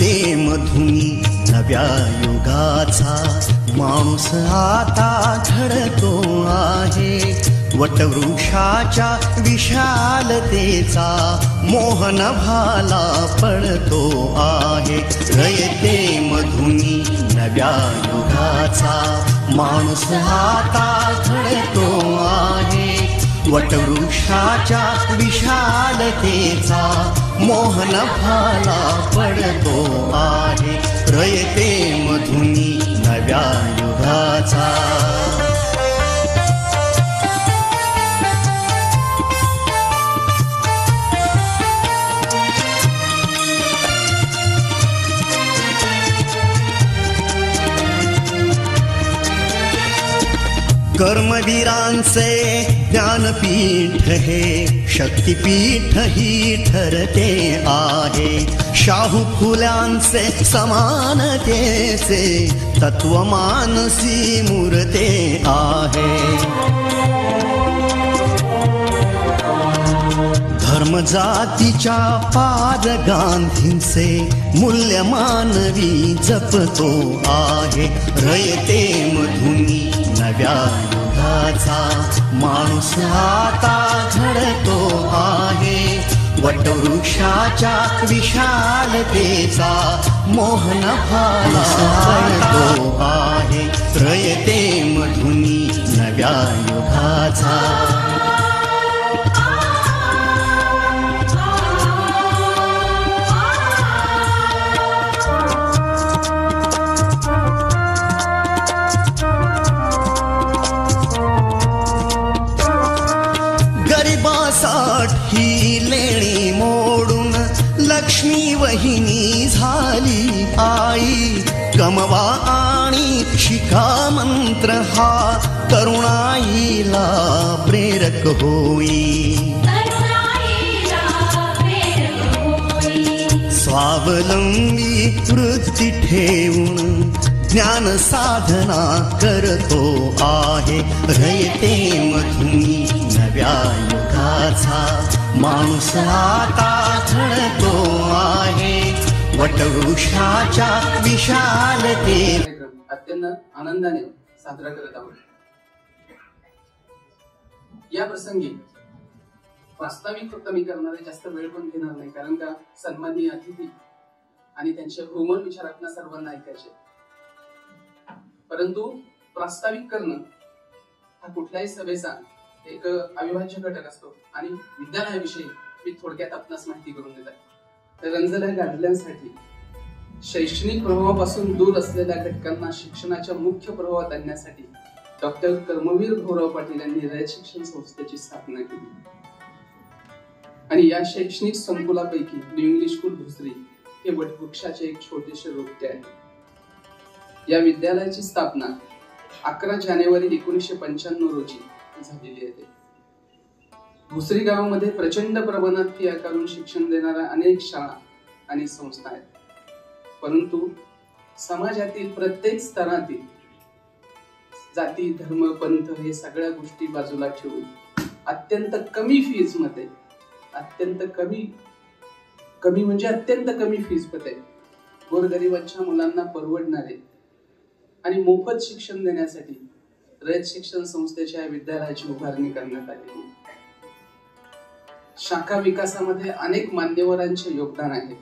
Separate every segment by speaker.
Speaker 1: रयते मधुनी नव्या युगाचा माणूस आता घडतो आहे. वटवृक्षाच्या विशालतेचा मोहन भाला पडतो आहे. रयते मधुनी नव्या युगाचा माणूस आता घडतो आहे. वटवृक्षाच्या विशालतेचा मोहन भाला पडतो आहे. रयते मधुनी नव्या युगाचा. कर्मवीरांचे ज्ञानपीठ हे शक्तिपीठ ही ठरते आहे. शाहू फुल्यांचे समानतेचे तत्वमानसी मूर्ते आहे. धर्म जातीच्या पाद गांधींचे मूल्य मानवी जपतो आहे. रयते मधुनी नव्या युगाचा माणूस आता घडतो आहे. वटवृक्षाच्या विशालतेचा मोहन भाला पडतो आहे. रयते मधुनी नव्या युगाचा. ही लेणी मोडून लक्ष्मी वहिनी झाली आई. कमवा आणि शिका मंत्र हा तरुणाईला प्रेरक होई. स्वावलंबी वृत्ती ठेवून ज्ञान साधना करतो आहे. रयते मधुनी नव्या युगाचा माणूस आता घडतो आहे. वटवृक्षाच्या विशालते
Speaker 2: अत्यंत आनंदाने साजरा करत आहोत. या प्रसंगी प्रास्ताविक फक्त मी करणार आहे, जास्त वेळ पण घेणार नाही, कारण का सन्माननीय अतिथी आणि त्यांचे भ्रूमण विचार आपल्या सर्वांना ऐकायचे. परंतु प्रास्ताविक करणं हा कुठल्याही सभेचा एक अविभाज्य घटक असतो आणि विद्यालयाविषयी मी थोडक्यात आपणास माहिती करून देत आहे. तर रंजल्या गाजल्यासाठी शैक्षणिक प्रभावापासून दूर असलेल्या घटकांना शिक्षणाच्या मुख्य प्रवाहात आणण्यासाठी डॉक्टर कर्मवीर भाऊराव पाटील यांनी रयत शिक्षण संस्थेची स्थापना केली. आणि या शैक्षणिक संकुलापैकी न्यू इंग्लिश स्कूल भोसरी हे वटवृक्षाचे एक छोटेसे रोपटे आहे. या विद्यालयाची स्थापना 11 जानेवारी 1995 रोजी झालेली आहे. भोसरी गावामध्ये प्रचंड प्रमाणात फी आकारून शिक्षण देणाऱ्या अनेक शाळा आणि संस्था आहेत. परंतु समाजातील प्रत्येक स्तरातील जाती धर्म पंथ हे सगळ्या गोष्टी बाजूला ठेवून अत्यंत कमी फीज मध्ये अत्यंत कमी फीज मध्ये गोरगरिबांच्या मुलांना परवडणारे आणि मोफत शिक्षण देण्यासाठी रयत शिक्षण संस्थेच्या विद्यालयाची उभारणी करण्यात आली. शाखा विकासामध्ये अनेक मान्यवरांचे योगदान आहे.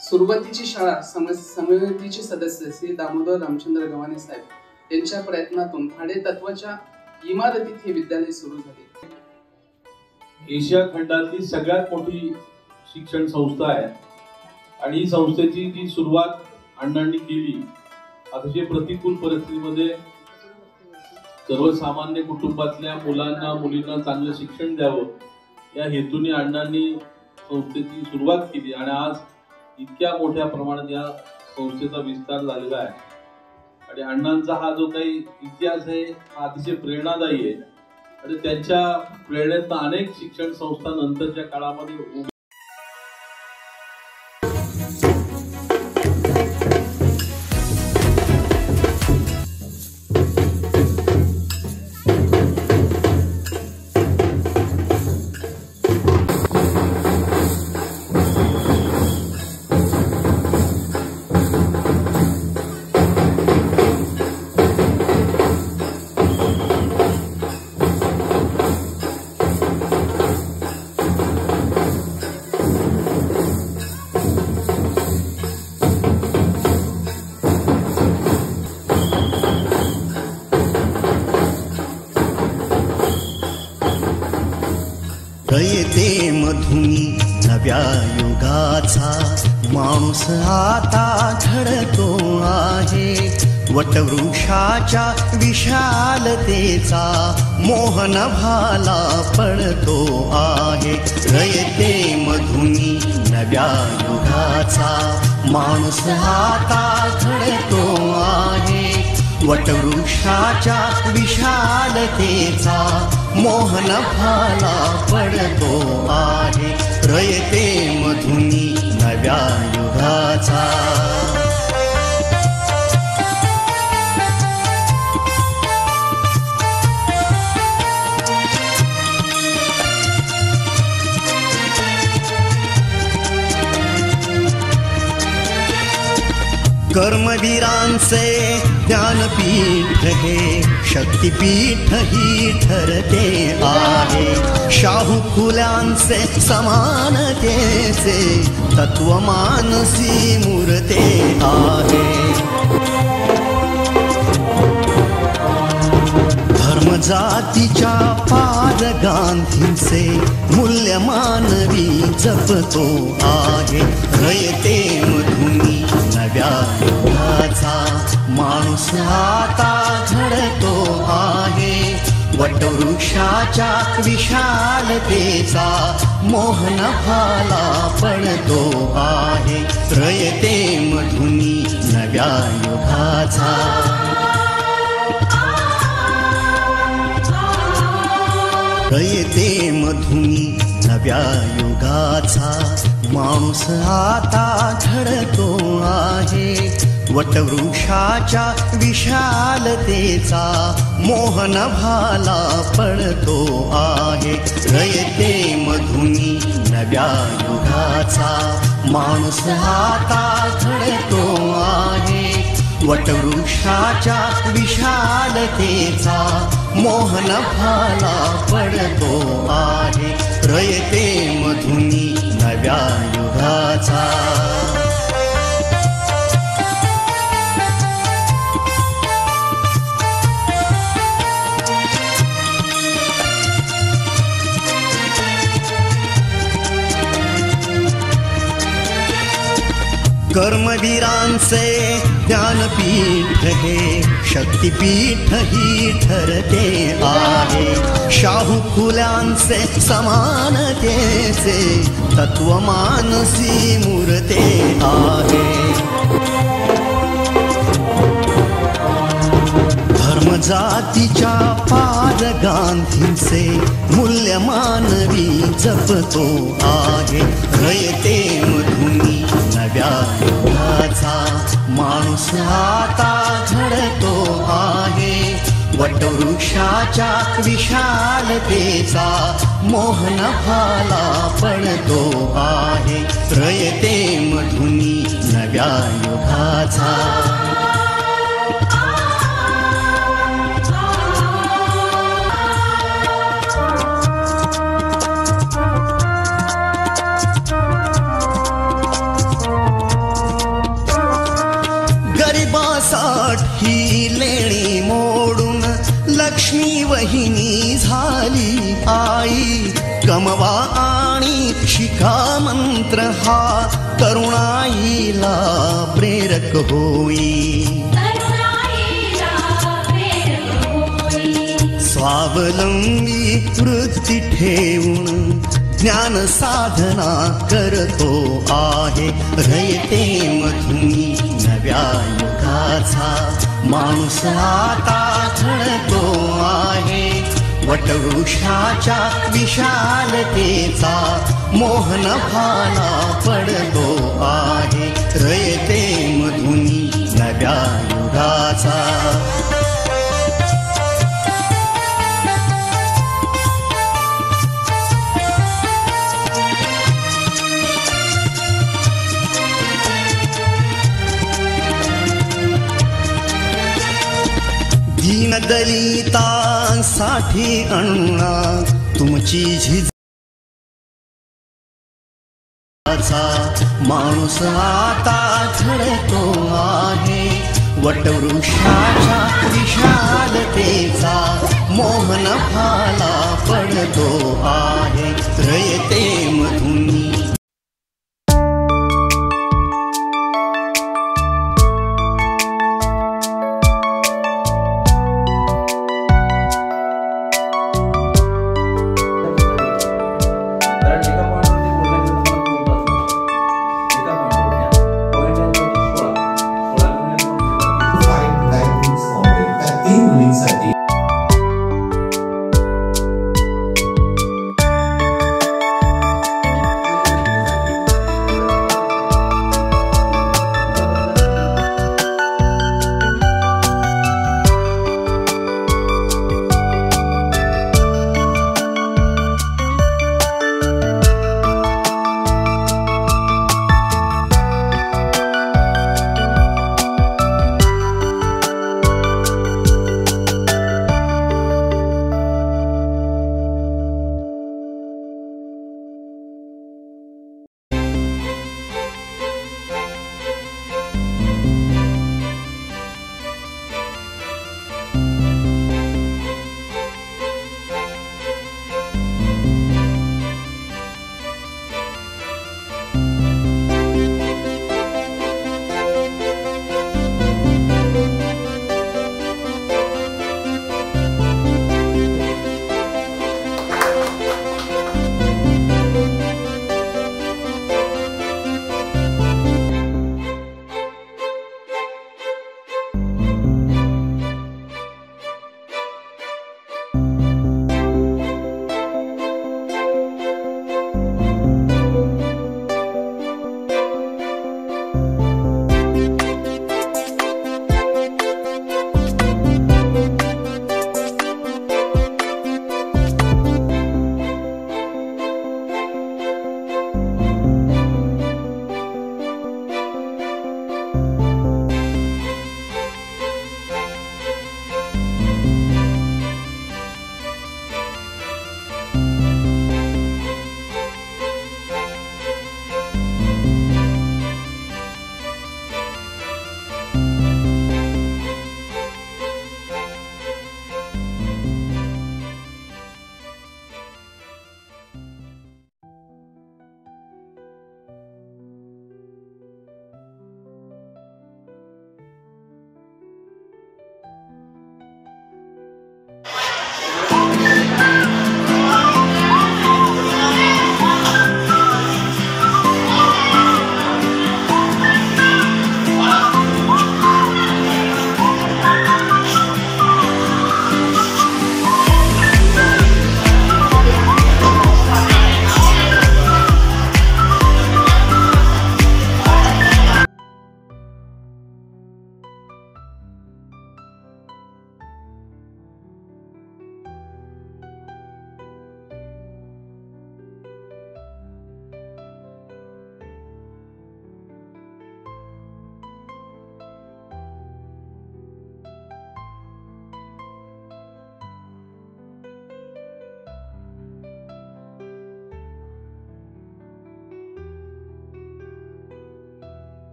Speaker 2: सुरुवातीची शाळा समितीचे सदस्य श्री दामोदर रामचंद्र गव्हाणे साहेब यांच्या प्रयत्नातून भाडे तत्वाच्या इमारतीत हे विद्यालय सुरू झाले.
Speaker 3: एशिया खंडातली सगळ्यात मोठी शिक्षण संस्था आहे आणि ही संस्थेची जी सुरुवात अण्णांनी केली अतिशय प्रतिकूल परिस्थितीमध्ये सर्वसामान्य कुटुंबातल्या मुलांना मुलींना चांगलं शिक्षण द्यावं या हेतूने अण्णांनी संस्थेची सुरुवात केली आणि आज इतक्या मोठ्या प्रमाणात या संस्थेचा विस्तार झालेला आहे. आणि अण्णांचा हा जो काही इतिहास आहे हा अतिशय प्रेरणादायी आहे आणि त्यांच्या प्रेरणेतून अनेक शिक्षण संस्था नंतरच्या काळामध्ये
Speaker 1: रयते मधुनी नव्या युगाचा माणूस आता घडतो आहे. वटवृक्षाच्या विशालतेचा मोहन भाला पडतो आहे. रयते मधुनी नव्या युगाचा माणूस आता घडतो आहे. वटवृक्षाच्या विशालतेचा मोहन भाला पडतो आहे. रयते मधुनी नव्या युगाचा. कर्मवीरांचे ज्ञानपीठ हे शक्तिपीठ ही ठरते आहे. शाहू फुल्यांचे समानतेचे तत्वमानसी मूर्ते आहे. धर्मजातीच्या पार गांधींचे मूल्य मानवी जपतो आहे. रयते मधुनी नव्या युगाचा माणूस आता घडतो आहे. वटवृक्षाच्या विशालतेचा मोहन भाला पडतो आहे. रयते मधुनी नव्या युगाचा. रयते मधुनी नव्या युगाचा माणूस आता घडतो आहे. वटवृक्षाच्या विशालतेचा मोहन भाला पडतो आहे. रयते मधुनी नव्या युगाचा माणूस आता घडतो आहे. वटवृक्षाच्या विशालतेचा मोहन भाला पडतो आहे. रयते मधुनी नव्या युगाचा. कर्मवीरांचे ज्ञानपीठ हे शक्तिपीठ ही ठरते आहे. शाहू फुल्यांचे समानतेचे तत्वमानसी मूर्ते आहे. धर्मजातीच्या पार गांधींचे मूल्य मानवी जपतो आहे. रयते मधुनी नव्या युगाचा माणूस आता घडतो आहे. वटवृक्षाच्या विशालतेचा मोहन भाला पडतो आहे. रयते मधुनी नव्या युगाचा. गरिबासाठी लेणी मोडून लक्ष्मी वहिनी झाली आई. कमवा आणि शिका मंत्र हा तरुणाईला प्रेरक होई. स्वावलंबी वृत्ती ठेवून ज्ञान साधना करतो आहे. रयते मधुनी नव्या युगाचा माणूस आता घडतो आहे. वटवृक्षाच्या विशालतेचा मोहन भाला पडतो आहे. रयते मधुनी नव्या युगाचा. दलितांसाठी अण्णा तुमची झिज माणूस आता घडतो आहे. वटवृक्षाच्या विशालतेचा मोहन भाला पडतो आहे. रयते मधुनी.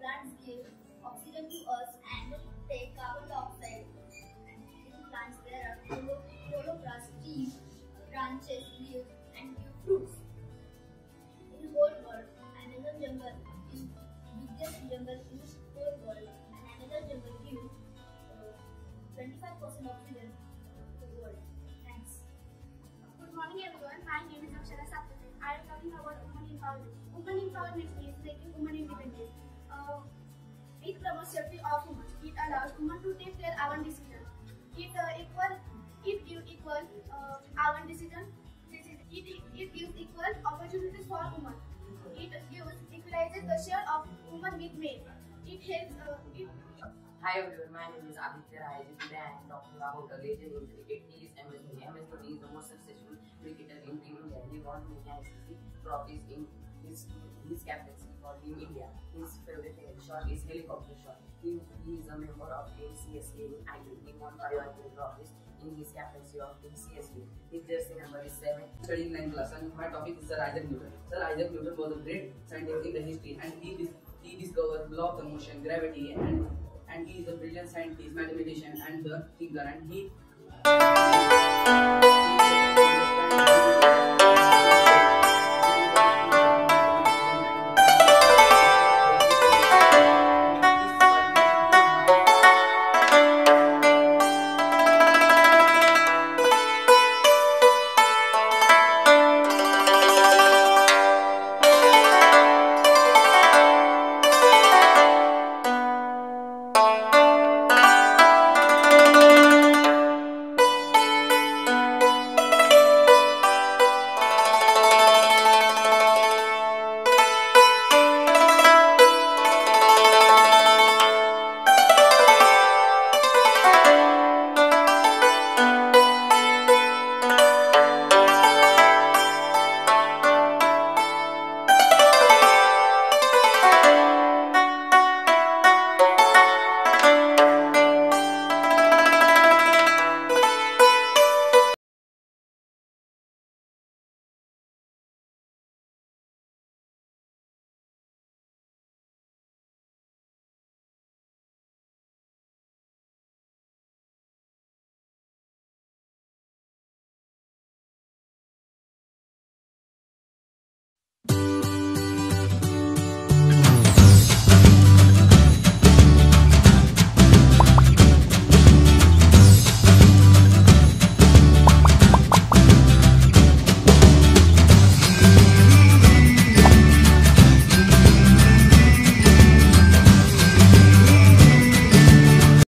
Speaker 4: Plants give oxygen to us and take carbon dioxide. And in plants there are chloroplasts, leaves, branches, leaves, and give fruits. In the whole world, Amazon jungle is the biggest jungle in the whole world, and Amazon jungle gives 25% oxygen to the world. Thanks.
Speaker 5: Good morning everyone. My name is Akshara Sapte. I am talking about women empowerment. Women empowerment means making women independent. It promotes safety of women. It allows women to take their own decisions. It gives equal own decision. It gives equal opportunities for women. It equalizes the share of women with men. It helps.
Speaker 6: Hi everyone, my name is Aditya Rai. Today I am talking about a legend in cricket. He is MS Dhoni. MS Dhoni is the most successful cricketer in Team India. He won many ICC trophies in his captaincy for Team India. His favorite shot is helicopter shot. He is a member of Team CSK in IPL. He won 5 IPL trophies in his captaincy of Team CSK. His jersey number is 7.
Speaker 7: Studying 9th class, and my topic is Sir Isaac Newton. Sir Isaac Newton was a great scientist in the history, and he discovered law of the motion, gravity, and he is a brilliant scientist, mathematician, and the thinker. And he